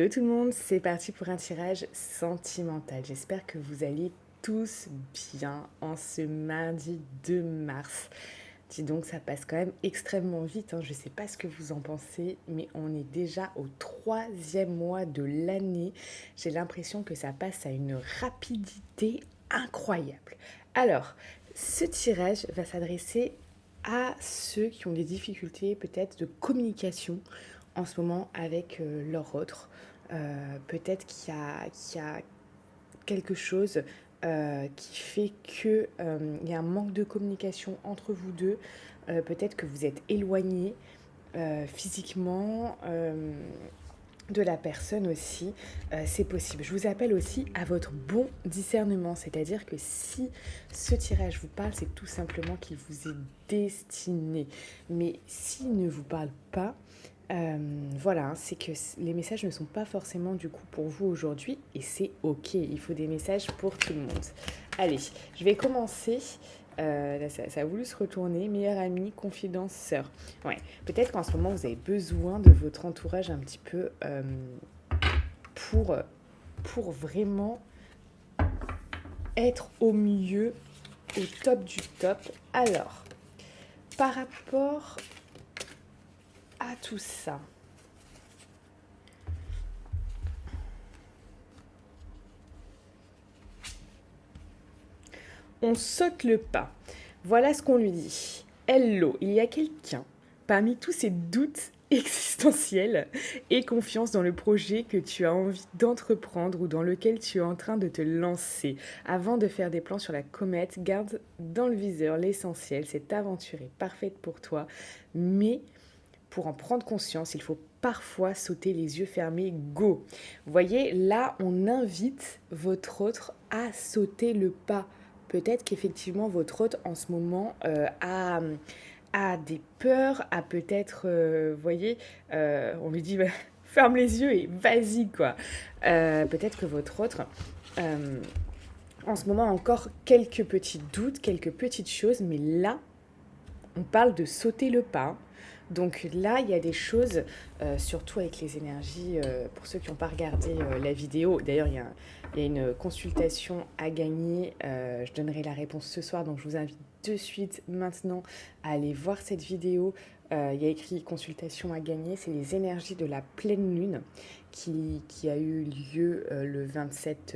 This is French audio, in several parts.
Hello tout le monde, c'est parti pour un tirage sentimental. J'espère que vous allez tous bien en ce mardi 2 mars. Dis donc, ça passe quand même extrêmement vite, hein. Je ne sais pas ce que vous en pensez, mais on est déjà au 3e mois de l'année. J'ai l'impression que ça passe à une rapidité incroyable. Alors, ce tirage va s'adresser à ceux qui ont des difficultés peut-être de communication en ce moment avec leur autre. Peut-être qu'il y a quelque chose qui fait qu'il y a un manque de communication entre vous deux. Peut-être que vous êtes éloignés physiquement de la personne aussi. C'est possible. Je vous appelle aussi à votre bon discernement. C'est-à-dire que si ce tirage vous parle, c'est tout simplement qu'il vous est destiné. Mais s'il ne vous parle pas, voilà, hein, c'est que les messages ne sont pas forcément du coup pour vous aujourd'hui et c'est ok, il faut des messages pour tout le monde. Allez, je vais commencer. Là, ça a voulu se retourner. Meilleure amie, confidence, sœur. Ouais, peut-être qu'en ce moment vous avez besoin de votre entourage un petit peu pour, pour vraiment être au milieu, au top du top. Alors, par rapport à tout ça, on saute le pas. Voilà ce qu'on lui dit. Hello, il y a quelqu'un parmi tous ces doutes existentiels et confiance dans le projet que tu as envie d'entreprendre ou dans lequel tu es en train de te lancer. Avant de faire des plans sur la comète, garde dans le viseur l'essentiel. Cette aventure est parfaite pour toi, mais pour en prendre conscience, il faut parfois sauter les yeux fermés. Go! Vous voyez, là, on invite votre autre à sauter le pas. Peut-être qu'effectivement, votre hôte en ce moment a des peurs, a peut-être, vous voyez, on lui dit ferme les yeux et vas-y quoi. Peut-être que votre autre, en ce moment, a encore quelques petits doutes, quelques petites choses, mais là, on parle de sauter le pas. Donc là, il y a des choses, surtout avec les énergies, pour ceux qui n'ont pas regardé la vidéo, d'ailleurs, il y a une consultation à gagner, je donnerai la réponse ce soir, donc je vous invite de suite, maintenant, à aller voir cette vidéo. Il y a écrit consultation à gagner, c'est les énergies de la pleine lune qui a eu lieu le 27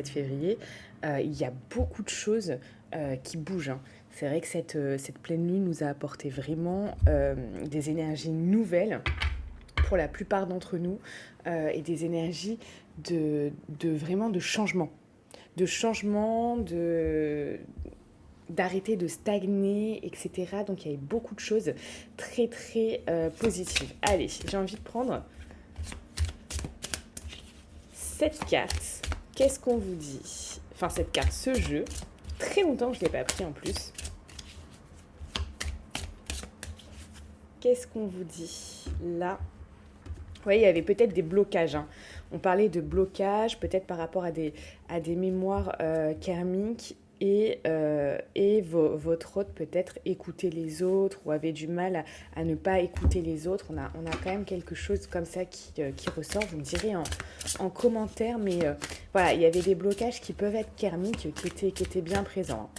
février. Il y a beaucoup de choses qui bougent, hein. C'est vrai que cette pleine lune nous a apporté vraiment des énergies nouvelles pour la plupart d'entre nous et des énergies vraiment de changement. De changement, d'arrêter de stagner, etc. Donc il y avait beaucoup de choses très très positives. Allez, j'ai envie de prendre cette carte. Qu'est-ce qu'on vous dit? Enfin cette carte, ce jeu. Très longtemps que je ne l'ai pas pris en plus. Qu'est-ce qu'on vous dit là? Vous voyez, il y avait peut-être des blocages, hein. On parlait de blocages, peut-être par rapport à des mémoires karmiques et votre hôte peut-être écoutait les autres ou avait du mal à ne pas écouter les autres. On a quand même quelque chose comme ça qui ressort. Vous me direz en commentaire, mais voilà, il y avait des blocages qui peuvent être karmiques qui étaient bien présents.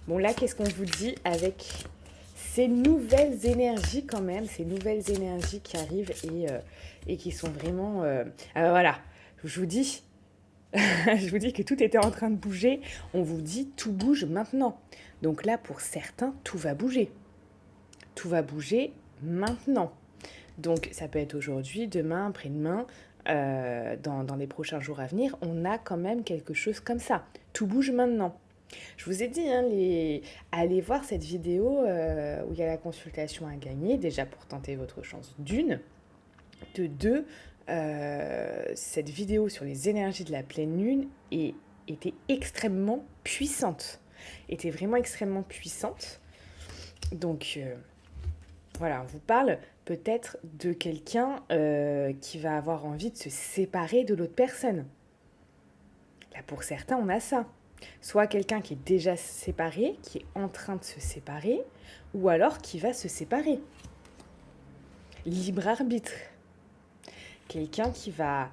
Bon, là, qu'est-ce qu'on vous dit avec ces nouvelles énergies quand même, ces nouvelles énergies qui arrivent et qui sont vraiment... voilà, je vous dis, je vous dis que tout était en train de bouger. On vous dit tout bouge maintenant. Donc là, pour certains, tout va bouger. Tout va bouger maintenant. Donc ça peut être aujourd'hui, demain, après-demain, dans les prochains jours à venir. On a quand même quelque chose comme ça. Tout bouge maintenant. Je vous ai dit, hein, allez voir cette vidéo où il y a la consultation à gagner, déjà pour tenter votre chance d'une. De deux, cette vidéo sur les énergies de la pleine lune était extrêmement puissante. Était vraiment extrêmement puissante. Donc voilà, on vous parle peut-être de quelqu'un qui va avoir envie de se séparer de l'autre personne. Là, pour certains, on a ça. Soit quelqu'un qui est déjà séparé, qui est en train de se séparer, ou alors qui va se séparer. Libre arbitre. quelqu'un qui va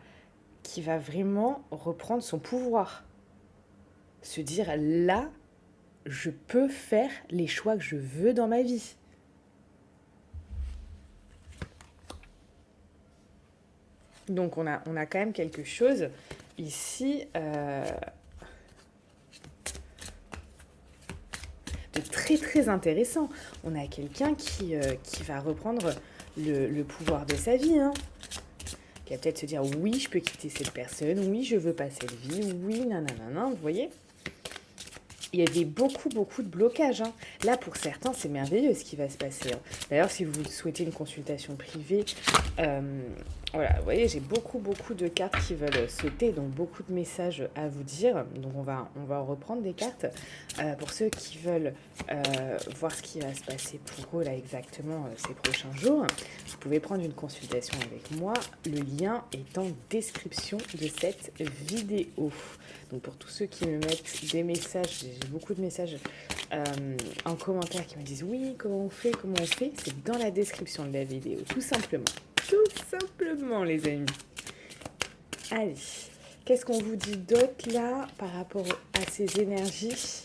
vraiment reprendre son pouvoir. Se dire, là, je peux faire les choix que je veux dans ma vie. Donc on a quand même quelque chose ici de très très intéressant. On a quelqu'un qui va reprendre le pouvoir de sa vie, hein. Qui va peut-être se dire oui, je peux quitter cette personne, oui, je veux pas cette vie, oui, nanana, vous voyez. Il y avait beaucoup de blocages, hein. Là, pour certains, c'est merveilleux ce qui va se passer, hein. D'ailleurs, si vous souhaitez une consultation privée, voilà, vous voyez, j'ai beaucoup de cartes qui veulent sauter, donc beaucoup de messages à vous dire. Donc, on va en reprendre des cartes. Pour ceux qui veulent voir ce qui va se passer pour eux, là, exactement, ces prochains jours, vous pouvez prendre une consultation avec moi. Le lien est en description de cette vidéo. Donc, pour tous ceux qui me mettent des messages, j'ai beaucoup de messages en commentaire qui me disent « Oui, comment on fait ?» C'est dans la description de la vidéo, tout simplement. Tout simplement, les amis. Allez, qu'est-ce qu'on vous dit d'autre, là, par rapport à ces énergies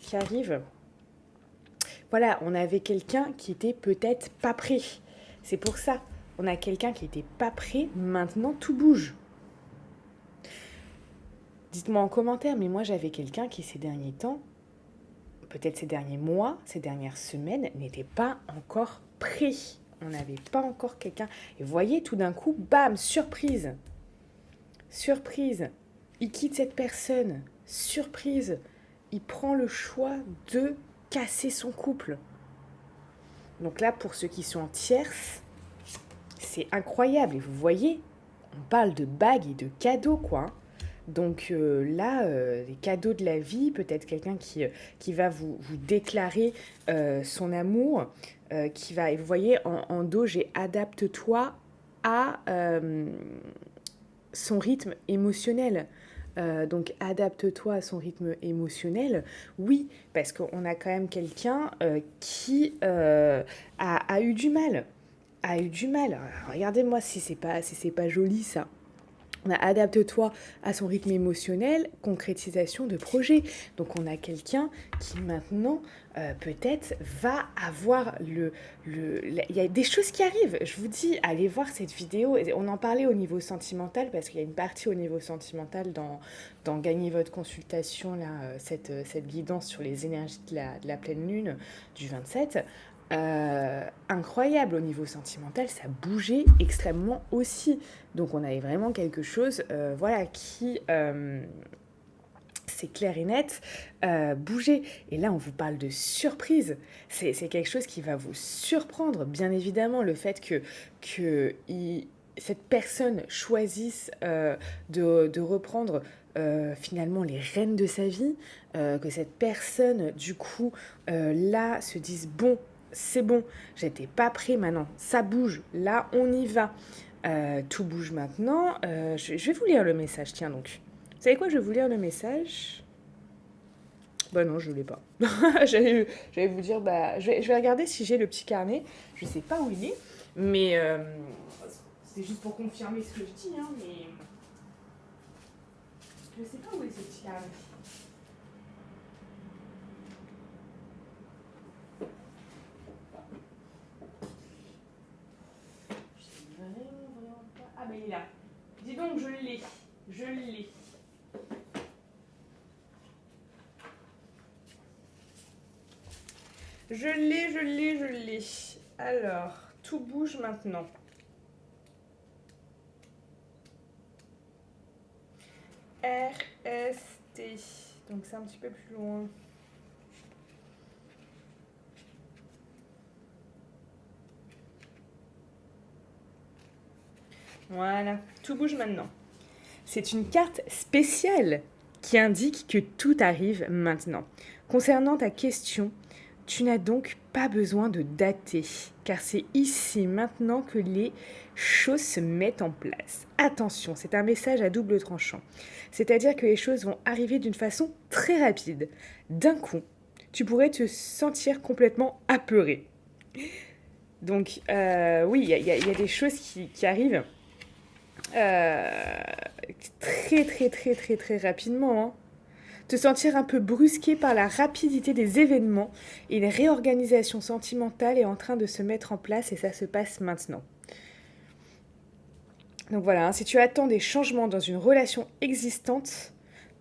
qui arrivent? Voilà, on avait quelqu'un qui était peut-être pas prêt. C'est pour ça, on a quelqu'un qui était pas prêt. Maintenant, tout bouge. Dites-moi en commentaire, mais moi, j'avais quelqu'un qui, ces derniers temps, peut-être ces derniers mois, ces dernières semaines, n'était pas encore prêt. On n'avait pas encore quelqu'un. Et vous voyez, tout d'un coup, bam, surprise. Surprise. Il quitte cette personne. Surprise. Il prend le choix de casser son couple. Donc là, pour ceux qui sont en tierce, c'est incroyable. Et vous voyez, on parle de bagues et de cadeaux, quoi. Donc là, les cadeaux de la vie, peut-être quelqu'un qui va vous déclarer son amour, qui va, et vous voyez, en dos, j'ai « adapte-toi à son rythme émotionnel ». Donc, adapte-toi à son rythme émotionnel. Oui, parce qu'on a quand même quelqu'un qui a eu du mal. Alors, regardez-moi si c'est pas joli, ça. On a adapte-toi à son rythme émotionnel, concrétisation de projet. Donc on a quelqu'un qui maintenant peut-être va avoir il y a des choses qui arrivent. Je vous dis, allez voir cette vidéo. On en parlait au niveau sentimental parce qu'il y a une partie au niveau sentimental dans Gagner votre consultation, là, cette guidance sur les énergies de la pleine lune du 27. Incroyable au niveau sentimental, ça bougeait extrêmement aussi. Donc on avait vraiment quelque chose voilà, qui, c'est clair et net, bougeait. Et là, on vous parle de surprise. C'est quelque chose qui va vous surprendre, bien évidemment, le fait que cette personne choisisse de reprendre finalement les rênes de sa vie, que cette personne, du coup, là, se dise « Bon, c'est bon, j'étais pas prêt maintenant, ça bouge, là on y va, tout bouge maintenant. » Je vais vous lire le message, tiens donc. Vous savez quoi, je vais vous lire le message. Bah non, je ne l'ai pas. J'allais vous dire, bah, je vais regarder si j'ai le petit carnet, je sais pas où il est, mais c'est juste pour confirmer ce que je dis, hein, mais je sais pas où est ce petit carnet. Ah ben il est là. Dis donc, je l'ai. Je l'ai. Alors, tout bouge maintenant. RST. Donc c'est un petit peu plus loin. Voilà, tout bouge maintenant. C'est une carte spéciale qui indique que tout arrive maintenant. Concernant ta question, tu n'as donc pas besoin de dater, car c'est ici maintenant que les choses se mettent en place. Attention, c'est un message à double tranchant. C'est-à-dire que les choses vont arriver d'une façon très rapide. D'un coup, tu pourrais te sentir complètement apeuré. Donc, oui, il y a des choses qui arrivent. euh, très très très très très rapidement, hein. Te sentir un peu brusqué par la rapidité des événements et une réorganisation sentimentale est en train de se mettre en place et ça se passe maintenant. Donc voilà, hein, si tu attends des changements dans une relation existante,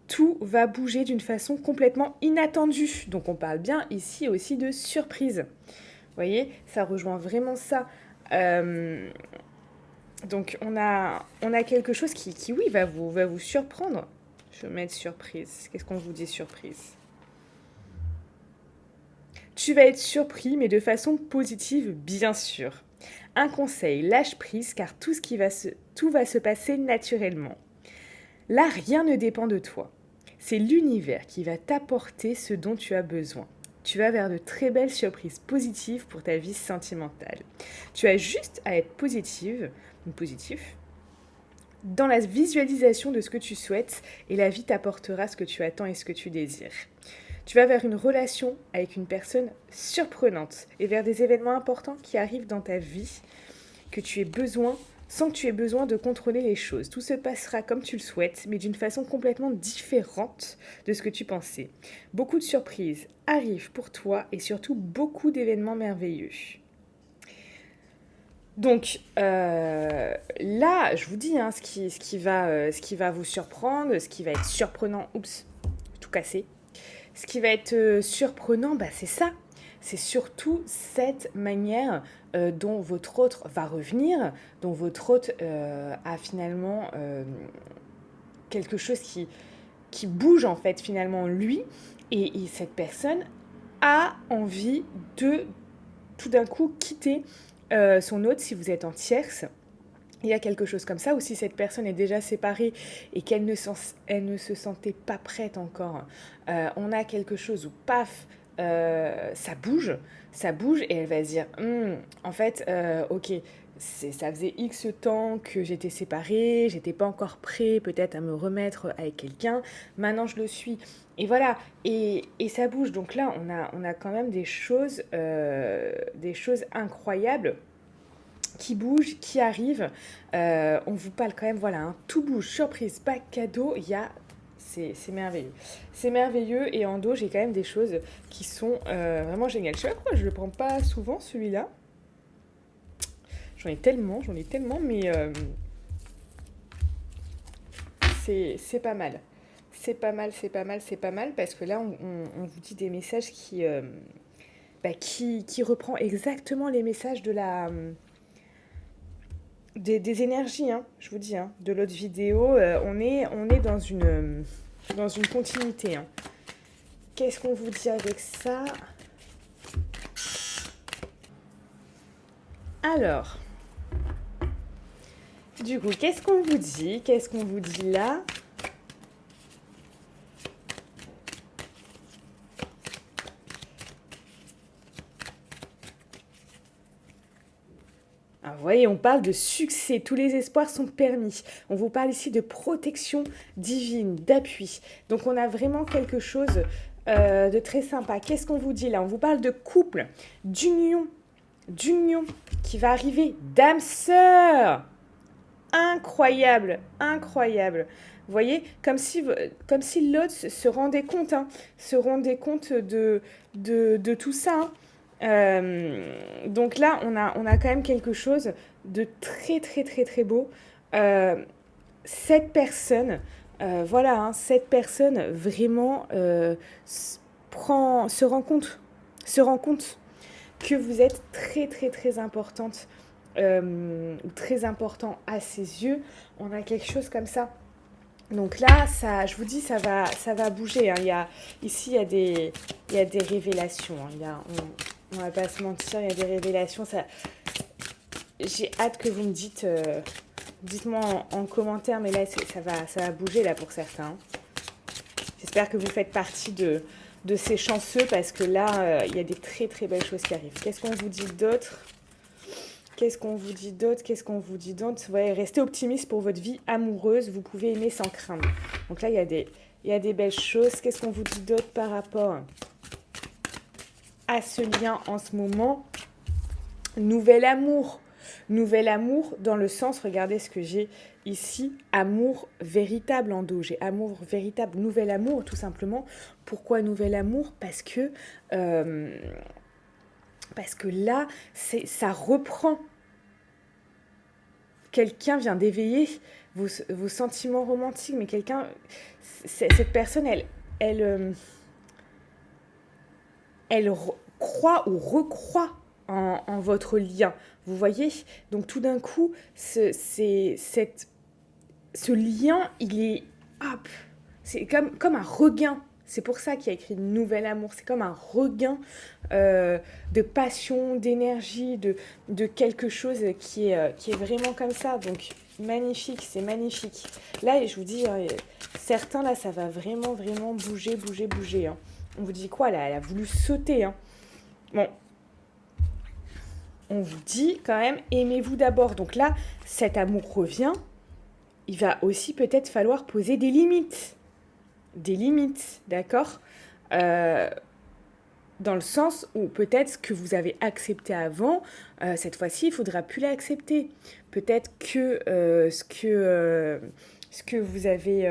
tout va bouger d'une façon complètement inattendue. Donc on parle bien ici aussi de surprise. Vous voyez, ça rejoint vraiment ça. Euh, donc on a quelque chose qui oui, va vous surprendre. Je vais mettre surprise. Qu'est-ce qu'on vous dit surprise? Tu vas être surpris, mais de façon positive, bien sûr. Un conseil, lâche prise, car tout va se passer naturellement. Là, rien ne dépend de toi. C'est l'univers qui va t'apporter ce dont tu as besoin. Tu vas vers de très belles surprises positives pour ta vie sentimentale. Tu as juste à être positif, dans la visualisation de ce que tu souhaites et la vie t'apportera ce que tu attends et ce que tu désires. Tu vas vers une relation avec une personne surprenante et vers des événements importants qui arrivent dans ta vie que tu aies besoin, sans que tu aies besoin de contrôler les choses. Tout se passera comme tu le souhaites, mais d'une façon complètement différente de ce que tu pensais. Beaucoup de surprises arrivent pour toi et surtout beaucoup d'événements merveilleux. Donc là, je vous dis hein, ce qui va vous surprendre, ce qui va être surprenant. Oups, tout cassé. Ce qui va être surprenant, bah, c'est ça. C'est surtout cette manière dont votre autre va revenir, dont votre autre a finalement quelque chose qui bouge en fait finalement lui. Et cette personne a envie de tout d'un coup quitter son hôte si vous êtes en tierce. Il y a quelque chose comme ça, ou si cette personne est déjà séparée et qu'elle elle ne se sentait pas prête encore, on a quelque chose où, paf, ça bouge et elle va se dire, en fait, ok, ça faisait X temps que j'étais séparée, j'étais pas encore prêt peut-être à me remettre avec quelqu'un, maintenant je le suis. Et voilà, et ça bouge. Donc là, on a quand même des choses incroyables qui bouge, qui arrive. On vous parle quand même, voilà, hein, tout bouge, surprise, pas cadeau, il y a... C'est merveilleux. C'est merveilleux et en dos, j'ai quand même des choses qui sont vraiment géniales. Je sais pas pourquoi je le prends pas souvent, celui-là. J'en ai tellement, mais c'est pas mal. C'est pas mal, c'est pas mal, c'est pas mal, parce que là, on vous dit des messages qui reprend exactement les messages de des énergies, hein, je vous dis, hein, de l'autre vidéo. On est dans une continuité. Hein. Qu'est-ce qu'on vous dit avec ça? Alors, du coup, qu'est-ce qu'on vous dit? Qu'est-ce qu'on vous dit là? Alors, vous voyez, on parle de succès, tous les espoirs sont permis. On vous parle ici de protection divine, d'appui. Donc on a vraiment quelque chose de très sympa. Qu'est-ce qu'on vous dit là? On vous parle de couple, d'union qui va arriver, d'âme sœur. Incroyable, incroyable. Vous voyez, comme si l'autre se rendait compte, hein, se rendait compte de tout ça. Hein. Donc là, on a quand même quelque chose de très, très, très, très beau. Cette personne, voilà, hein, cette personne vraiment se rend compte que vous êtes très, très, très importante, très important à ses yeux. On a quelque chose comme ça. Donc là, ça, je vous dis, ça va bouger. Hein. Ici, il y a des révélations. Hein. On va pas se mentir, il y a des révélations. J'ai hâte que vous me dites, dites-moi en commentaire, mais là, ça va bouger là pour certains. J'espère que vous faites partie de ces chanceux parce que là, il y a des très très belles choses qui arrivent. Qu'est-ce qu'on vous dit d'autre? Qu'est-ce qu'on vous dit d'autre? Qu'est-ce qu'on vous dit d'autre? Ouais, restez optimiste pour votre vie amoureuse. Vous pouvez aimer sans craindre. Donc là, il y a des belles choses. Qu'est-ce qu'on vous dit d'autre par rapport à ce lien en ce moment? Nouvel amour. Nouvel amour dans le sens, regardez ce que j'ai ici, amour véritable en dos. J'ai amour véritable, nouvel amour tout simplement. Pourquoi nouvel amour ? Parce que là, ça reprend. Quelqu'un vient d'éveiller vos sentiments romantiques, mais cette personne, elle croit ou recroit en votre lien. Vous voyez ? Donc tout d'un coup, ce lien, il est hop, c'est comme un regain. C'est pour ça qu'il y a écrit nouvel amour. C'est comme un regain de passion, d'énergie, de quelque chose qui est vraiment comme ça. Donc magnifique, c'est magnifique. Là, je vous dis, certains, là, ça va vraiment, vraiment bouger. Hein. On vous dit quoi, là ? Elle a voulu sauter. Hein. Bon, on vous dit quand même, aimez-vous d'abord. Donc là, cet amour revient. Il va aussi peut-être falloir poser des limites. Des limites, d'accord ? Dans le sens où peut-être ce que vous avez accepté avant, cette fois-ci, il ne faudra plus l'accepter. Peut-être que ce que vous avez...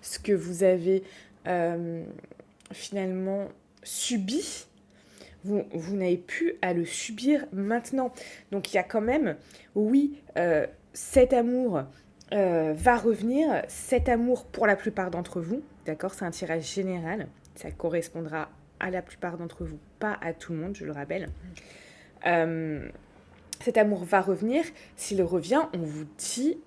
ce que vous avez finalement subi, vous n'avez plus à le subir maintenant. Donc il y a quand même, oui, cet amour va revenir, cet amour pour la plupart d'entre vous, d'accord, c'est un tirage général, ça correspondra à la plupart d'entre vous, pas à tout le monde, je le rappelle. Cet amour va revenir, s'il revient, on vous dit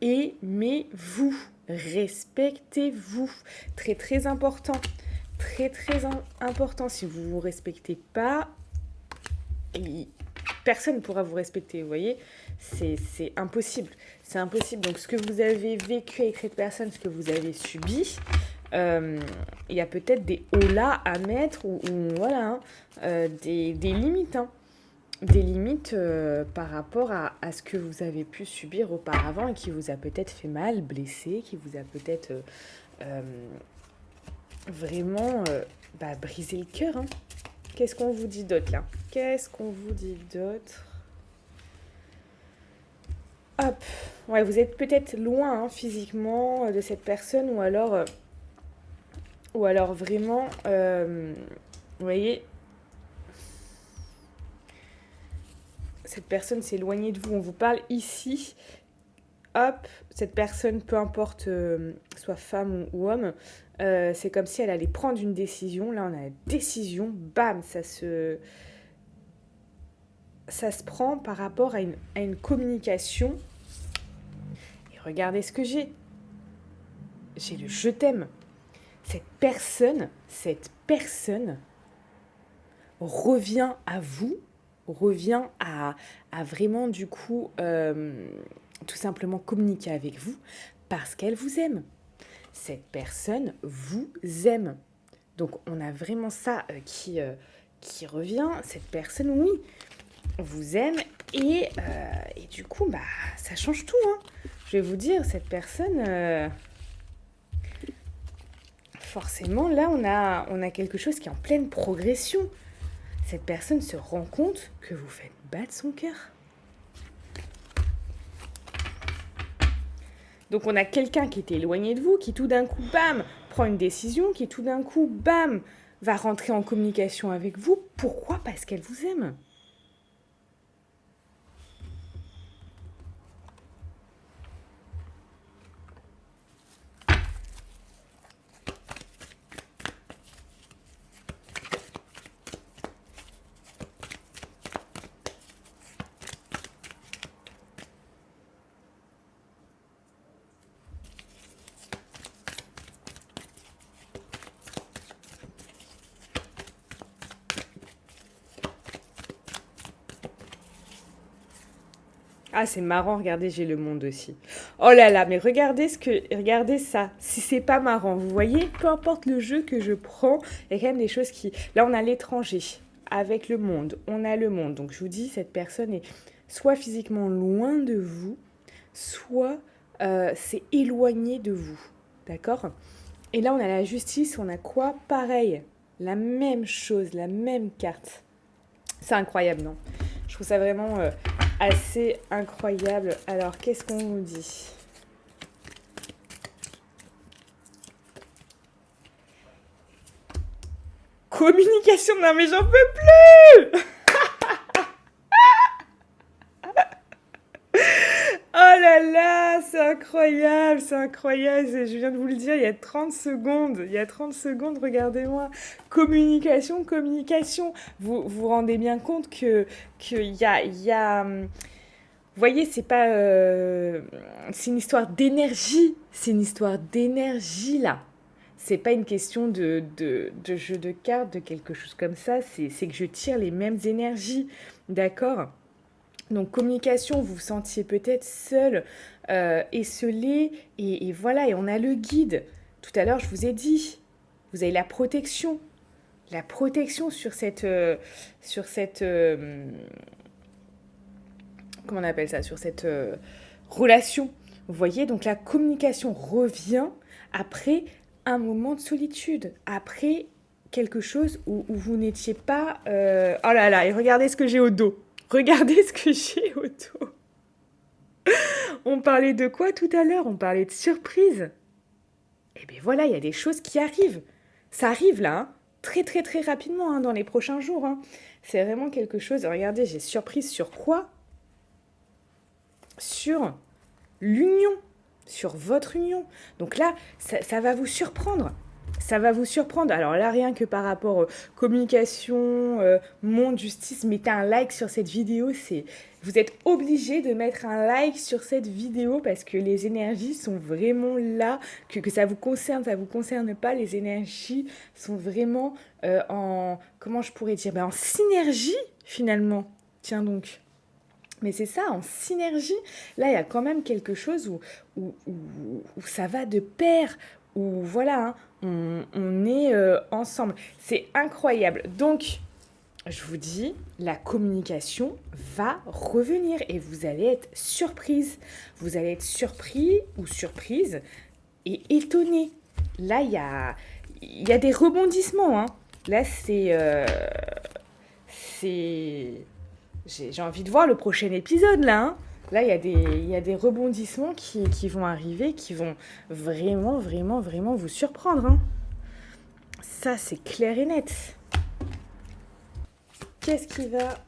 aimez-vous, respectez-vous, très très important. Très très important, si vous ne vous respectez pas, personne ne pourra vous respecter, vous voyez, c'est impossible, c'est impossible. Donc ce que vous avez vécu avec cette personne, ce que vous avez subi, il y a peut-être des hauts-là à mettre, ou voilà, hein, des limites, hein, des limites par rapport à ce que vous avez pu subir auparavant et qui vous a peut-être fait mal, blessé, qui vous a peut-être... vraiment briser le cœur. Hein. Qu'est-ce qu'on vous dit d'autre là ? Qu'est-ce qu'on vous dit d'autre ? Hop, ouais, vous êtes peut-être loin hein, physiquement de cette personne ou alors vraiment, vous voyez, cette personne s'est éloignée de vous. On vous parle ici. Hop, cette personne, peu importe, soit femme ou homme, c'est comme si elle allait prendre une décision. Là, on a la décision, bam, ça se prend par rapport à une communication. Et regardez ce que j'ai. J'ai le je t'aime. Cette personne revient à vous, revient à vraiment, du coup, tout simplement communiquer avec vous parce qu'elle vous aime. Cette personne vous aime. Donc, on a vraiment ça qui revient. Cette personne, oui, vous aime. Et du coup, ça change tout. Hein. Je vais vous dire, cette personne... forcément, là, on a quelque chose qui est en pleine progression. Cette personne se rend compte que vous faites battre son cœur. Donc, on a quelqu'un qui était éloigné de vous, qui tout d'un coup, bam, prend une décision, qui tout d'un coup, bam, va rentrer en communication avec vous. Pourquoi ? Parce qu'elle vous aime. Ah, c'est marrant, regardez, j'ai le monde aussi. Oh là là, mais regardez ça. Si c'est pas marrant, vous voyez, peu importe le jeu que je prends, il y a quand même des choses qui... Là, on a l'étranger avec le monde. On a le monde. Donc, je vous dis, cette personne est soit physiquement loin de vous, soit c'est éloigné de vous. D'accord ? Et là, on a la justice, on a quoi ? Pareil. La même chose, la même carte. C'est incroyable, non? Je trouve ça vraiment assez incroyable. Alors, qu'est-ce qu'on nous dit? Communication, non mais j'en peux plus. Oh là là, c'est incroyable, je viens de vous le dire il y a 30 secondes, regardez-moi. Communication, communication, vous vous rendez bien compte que vous voyez, c'est pas... c'est une histoire d'énergie, là. C'est pas une question de jeu de cartes, de quelque chose comme ça, c'est que je tire les mêmes énergies, d'accord? Donc communication, vous vous sentiez peut-être seul, esselé, et voilà, et on a le guide. Tout à l'heure, je vous ai dit, vous avez la protection sur cette comment on appelle ça, sur cette relation. Vous voyez, donc la communication revient après un moment de solitude, après quelque chose où vous n'étiez pas... Oh là là, et regardez ce que j'ai au dos. Regardez ce que j'ai au dos. On parlait de quoi tout à l'heure? On parlait de surprise. Et bien voilà, il y a des choses qui arrivent. Ça arrive là, hein, très très très rapidement, hein, dans les prochains jours. Hein. C'est vraiment quelque chose... Regardez, j'ai surprise sur quoi? Sur l'union, sur votre union. Donc là, ça va vous surprendre. Ça va vous surprendre. Alors là, rien que par rapport communication, monde, justice, mettez un like sur cette vidéo. Vous êtes obligé de mettre un like sur cette vidéo parce que les énergies sont vraiment là, que ça vous concerne pas. Les énergies sont vraiment comment je pourrais dire, en synergie finalement. Tiens donc. Mais c'est ça, en synergie. Là, il y a quand même quelque chose où ça va de pair, où voilà, hein, on est ensemble. C'est incroyable. Donc, je vous dis, la communication va revenir et vous allez être surprise. Vous allez être surpris ou surprise et étonné. Là, il y a des rebondissements. Hein. Là, j'ai envie de voir le prochain épisode, là. Hein. Là, il y a des rebondissements qui vont arriver, qui vont vraiment, vraiment, vraiment vous surprendre. Hein. Ça, c'est clair et net. Qu'est-ce qui va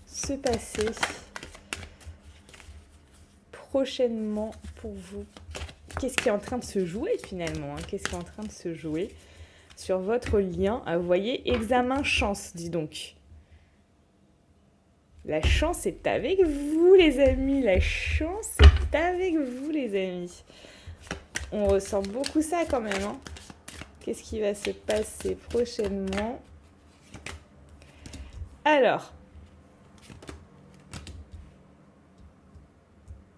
se passer prochainement pour vous? Qu'est-ce qui est en train de se jouer, finalement? Hein? Qu'est-ce qui est en train de se jouer sur votre lien? Ah, vous voyez, examen chance, dis donc. La chance est avec vous, les amis. La chance est avec vous, les amis. On ressent beaucoup ça quand même. Hein. Qu'est-ce qui va se passer prochainement? Alors.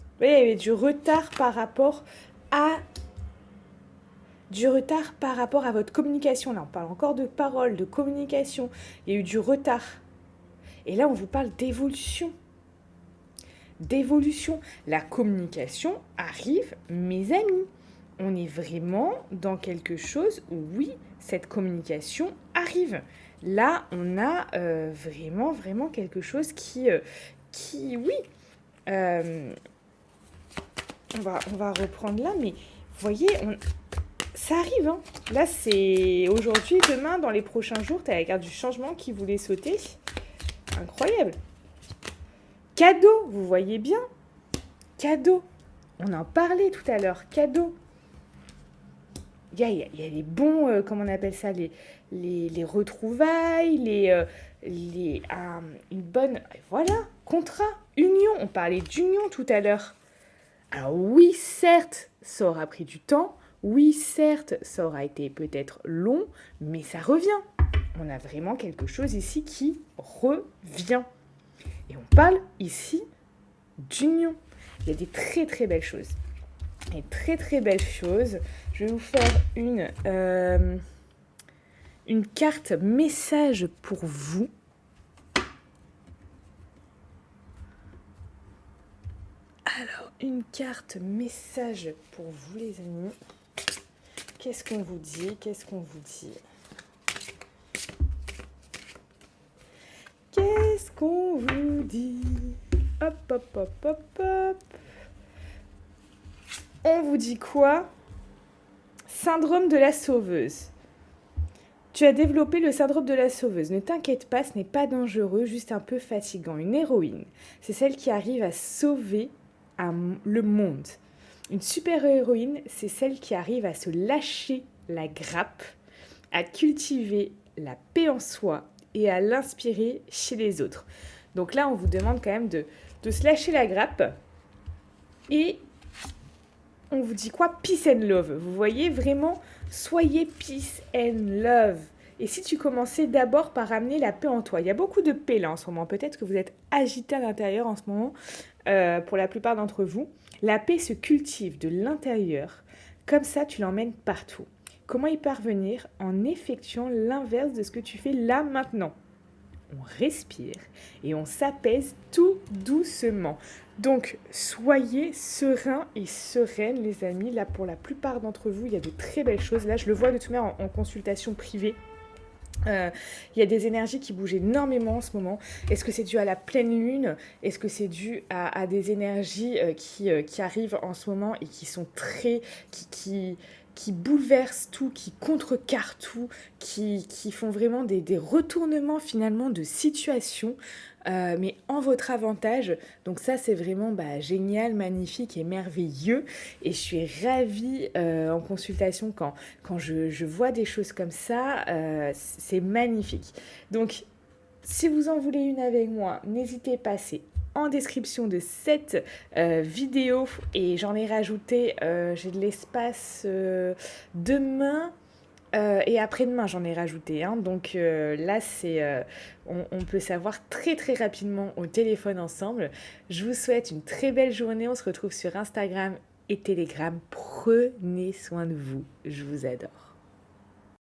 Vous voyez, il y avait du retard par rapport à votre communication. Là, on parle encore de parole, de communication. Il y a eu du retard. Et là, on vous parle d'évolution. D'évolution. La communication arrive, mes amis. On est vraiment dans quelque chose où, oui, cette communication arrive. Là, on a vraiment, vraiment quelque chose qui oui. On va reprendre là, mais vous voyez, ça arrive. Hein. Là, c'est aujourd'hui, demain, dans les prochains jours, tu as la carte du changement qui voulait sauter. Incroyable. Cadeau, vous voyez bien. Cadeau. On en parlait tout à l'heure. Cadeau. Il y a les bons, comment on appelle ça, les retrouvailles, une bonne... Voilà, contrat, union. On parlait d'union tout à l'heure. Alors oui, certes, ça aura pris du temps. Oui, certes, ça aura été peut-être long, mais ça revient. On a vraiment quelque chose ici qui revient. Et on parle ici d'union. Il y a des très très belles choses. Des très très belles choses. Je vais vous faire une carte message pour vous. Alors, une carte message pour vous, les amis. Qu'est-ce qu'on vous dit? Qu'est-ce qu'on vous dit? qu'on vous dit? Hop, hop, hop, hop, hop. On vous dit quoi? Syndrome de la sauveuse. Tu as développé le syndrome de la sauveuse. Ne t'inquiète pas, ce n'est pas dangereux, juste un peu fatigant. Une héroïne, c'est celle qui arrive à sauver le monde. Une super-héroïne, c'est celle qui arrive à se lâcher la grappe, à cultiver la paix en soi et à l'inspirer chez les autres. Donc là, on vous demande quand même de se lâcher la grappe et on vous dit quoi? Peace and love. Vous voyez, vraiment, soyez peace and love. Et si tu commençais d'abord par amener la paix en toi? Il y a beaucoup de paix là en ce moment. Peut-être que vous êtes agité à l'intérieur en ce moment, pour la plupart d'entre vous. La paix se cultive de l'intérieur. Comme ça, tu l'emmènes partout. Comment y parvenir? En effectuant l'inverse de ce que tu fais là maintenant. On respire et on s'apaise tout doucement. Donc, soyez sereins et sereines, les amis. Là, pour la plupart d'entre vous, il y a de très belles choses. Là, je le vois de toute manière en consultation privée. Il y a des énergies qui bougent énormément en ce moment. Est-ce que c'est dû à la pleine lune? Est-ce que c'est dû à des énergies qui arrivent en ce moment et qui sont très... qui bouleversent tout, qui contrecarrent tout, qui font vraiment des retournements finalement de situation, mais en votre avantage. Donc ça, c'est vraiment génial, magnifique et merveilleux. Et je suis ravie en consultation quand je vois des choses comme ça, c'est magnifique. Donc, si vous en voulez une avec moi, n'hésitez pas, c'est en description de cette vidéo et j'en ai rajouté, j'ai de l'espace demain et après-demain j'en ai rajouté. Donc là, on peut savoir très très rapidement au téléphone ensemble. Je vous souhaite une très belle journée. On se retrouve sur Instagram et Telegram. Prenez soin de vous. Je vous adore.